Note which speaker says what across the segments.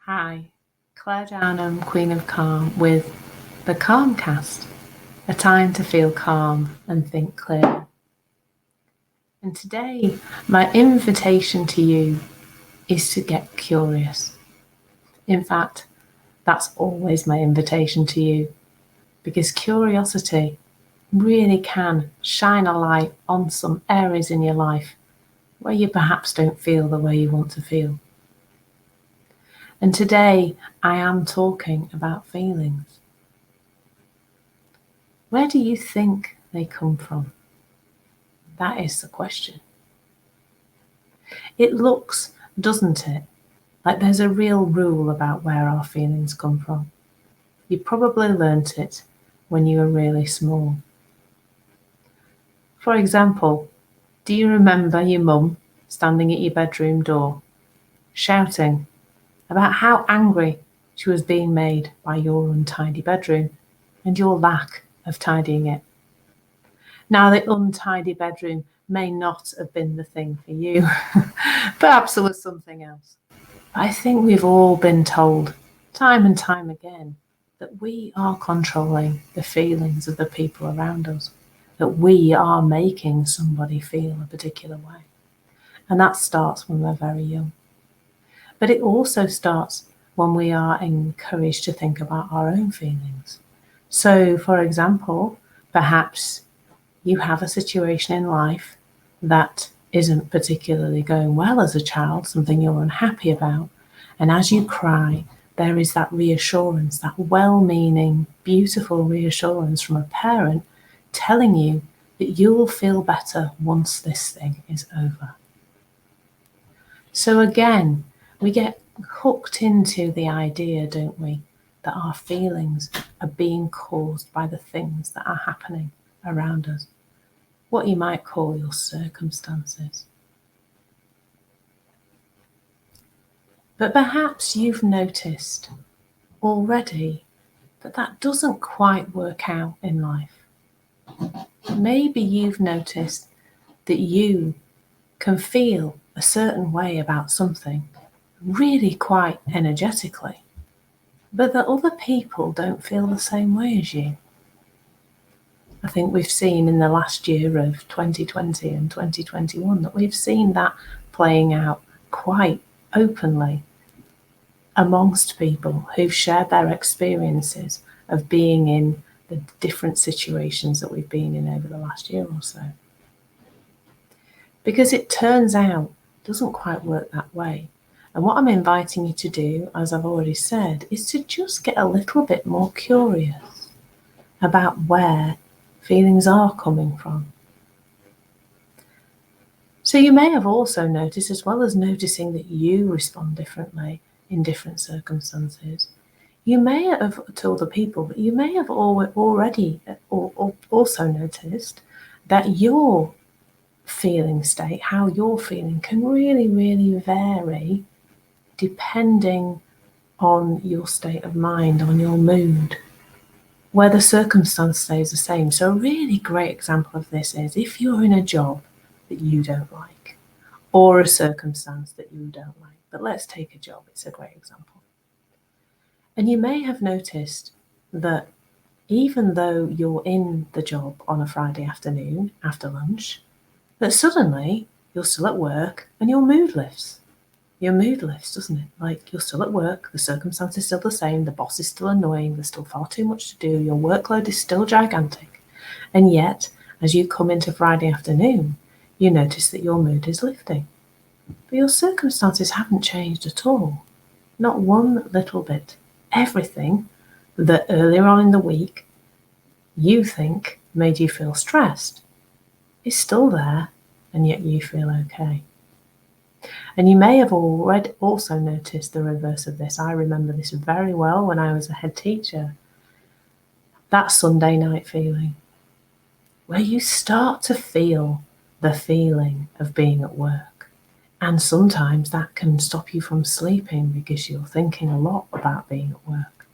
Speaker 1: Hi, Claire Downham, Queen of Calm, with the Calmcast, a time to feel calm and think clear. And today, my invitation to you is to get curious. In fact, that's always my invitation to you, because curiosity really can shine a light on some areas in your life where you perhaps don't feel the way you want to feel. And today, I am talking about feelings. Where do you think they come from? That is the question. It looks, doesn't it, like there's a real rule about where our feelings come from. You probably learnt it when you were really small. For example, do you remember your mum standing at your bedroom door, shouting about how angry she was being made by your untidy bedroom and your lack of tidying it? Now, the untidy bedroom may not have been the thing for you. Perhaps there was something else. But I think we've all been told, time and time again, that we are controlling the feelings of the people around us, that we are making somebody feel a particular way. And that starts when we're very young. But it also starts when we are encouraged to think about our own feelings. So, for example, perhaps you have a situation in life that isn't particularly going well as a child, something you're unhappy about. And as you cry, there is that reassurance, that well-meaning, beautiful reassurance from a parent telling you that you will feel better once this thing is over. So again, we get hooked into the idea, don't we, that our feelings are being caused by the things that are happening around us, what you might call your circumstances. But perhaps you've noticed already that that doesn't quite work out in life. Maybe you've noticed that you can feel a certain way about something really quite energetically, but that other people don't feel the same way as you. I think we've seen in the last year of 2020 and 2021 that we've seen that playing out quite openly amongst people who've shared their experiences of being in the different situations that we've been in over the last year or so. Because it turns out it doesn't quite work that way. And what I'm inviting you to do, as I've already said, is to just get a little bit more curious about where feelings are coming from. So you may have also noticed, as well as noticing that you respond differently in different circumstances, you may have, to other people, but you may have already also noticed that your feeling state, how you're feeling, can really, really vary depending on your state of mind, on your mood, where the circumstance stays the same. So a really great example of this is if you're in a job that you don't like, or a circumstance that you don't like. But let's take a job, it's a great example. And you may have noticed that even though you're in the job on a Friday afternoon after lunch, that suddenly you're still at work and your mood lifts. Your mood lifts, doesn't it? Like, you're still at work, the circumstance is still the same, the boss is still annoying, there's still far too much to do, your workload is still gigantic. And yet, as you come into Friday afternoon, you notice that your mood is lifting. But your circumstances haven't changed at all. Not one little bit. Everything that earlier on in the week you think made you feel stressed is still there, and yet you feel okay. And you may have already also noticed the reverse of this. I remember this very well when I was a head teacher. That Sunday night feeling, where you start to feel the feeling of being at work. And sometimes that can stop you from sleeping because you're thinking a lot about being at work.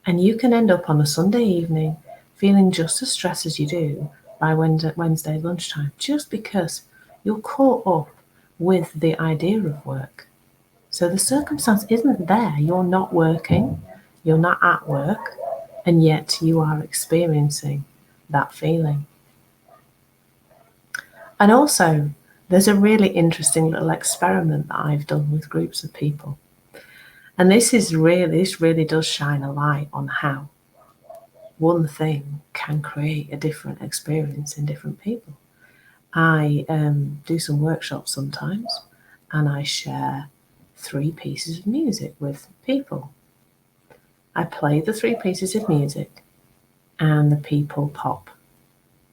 Speaker 1: And you can end up on a Sunday evening feeling just as stressed as you do by Wednesday lunchtime, just because you're caught up with the idea of work. So the circumstance isn't there. You're not working, you're not at work, and yet you are experiencing that feeling. And also, there's a really interesting little experiment that I've done with groups of people. And this really does shine a light on how one thing can create a different experience in different people. I do some workshops sometimes, and I share 3 pieces of music with people. I play the 3 pieces of music, and the people pop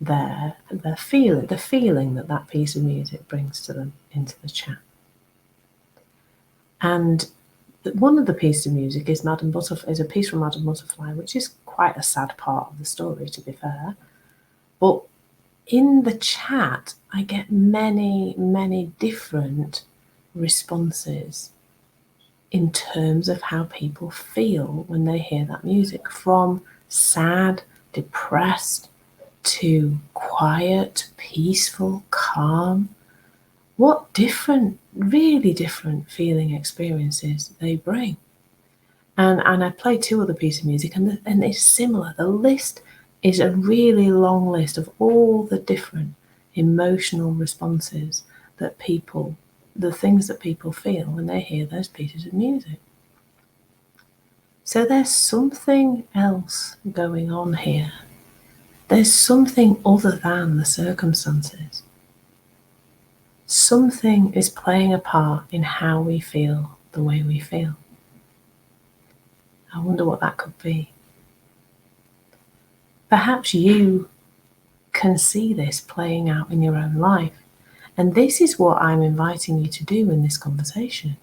Speaker 1: the feeling that piece of music brings to them into the chat. And one of the pieces of music is a piece from Madame Butterfly, which is quite a sad part of the story, to be fair. But in the chat, I get many, many different responses in terms of how people feel when they hear that music, from sad, depressed, to quiet, peaceful, calm. What different, really different feeling experiences they bring. And I play 2 other pieces of music, and it's similar. The list is a really long list of all the different emotional responses that the things that people feel when they hear those pieces of music. So there's something else going on here. There's something other than the circumstances. Something is playing a part in how we feel the way we feel. I wonder what that could be. Perhaps you can see this playing out in your own life. And this is what I'm inviting you to do in this conversation,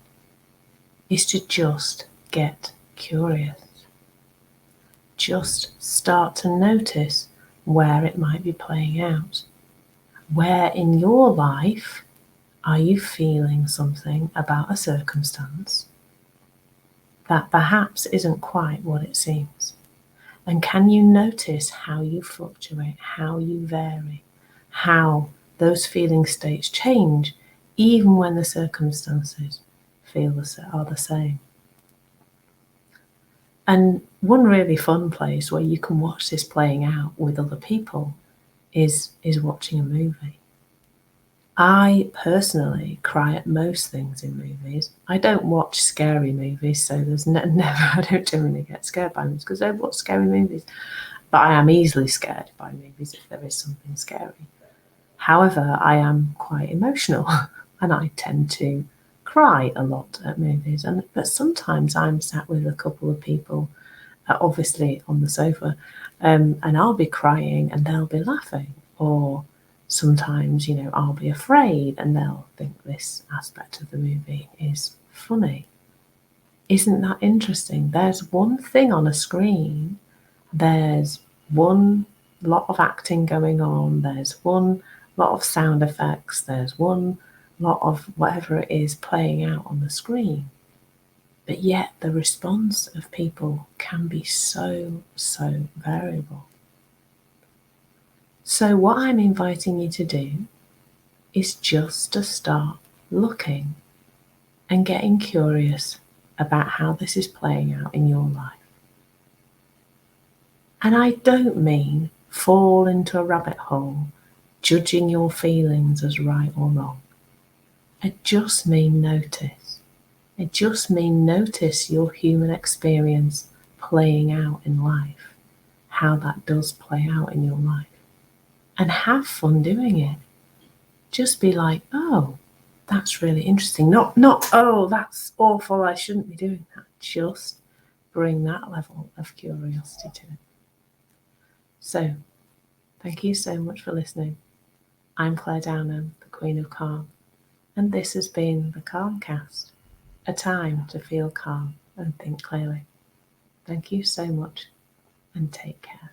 Speaker 1: is to just get curious. Just start to notice where it might be playing out. Where in your life are you feeling something about a circumstance that perhaps isn't quite what it seems? And can you notice how you fluctuate, how you vary, how those feeling states change, even when the circumstances are the same? And one really fun place where you can watch this playing out with other people is watching a movie. I personally cry at most things in movies. I don't watch scary movies, so there's never, I don't generally get scared by movies because I don't watch scary movies. But I am easily scared by movies if there is something scary. However, I am quite emotional and I tend to cry a lot at movies. But sometimes I'm sat with a couple of people, obviously on the sofa, and I'll be crying and they'll be laughing. Or sometimes, I'll be afraid and they'll think this aspect of the movie is funny. Isn't that interesting? There's one thing on a screen, there's one lot of acting going on, there's one lot of sound effects, there's one lot of whatever it is playing out on the screen. But yet the response of people can be so, so variable. So what I'm inviting you to do is just to start looking and getting curious about how this is playing out in your life. And I don't mean fall into a rabbit hole judging your feelings as right or wrong. I just mean notice. I just mean notice your human experience playing out in life, how that does play out in your life. And have fun doing it. Just be like, oh, that's really interesting. Not, oh, that's awful, I shouldn't be doing that. Just bring that level of curiosity to it. So, thank you so much for listening. I'm Claire Downham, the Queen of Calm, and this has been the Calmcast, a time to feel calm and think clearly. Thank you so much, and take care.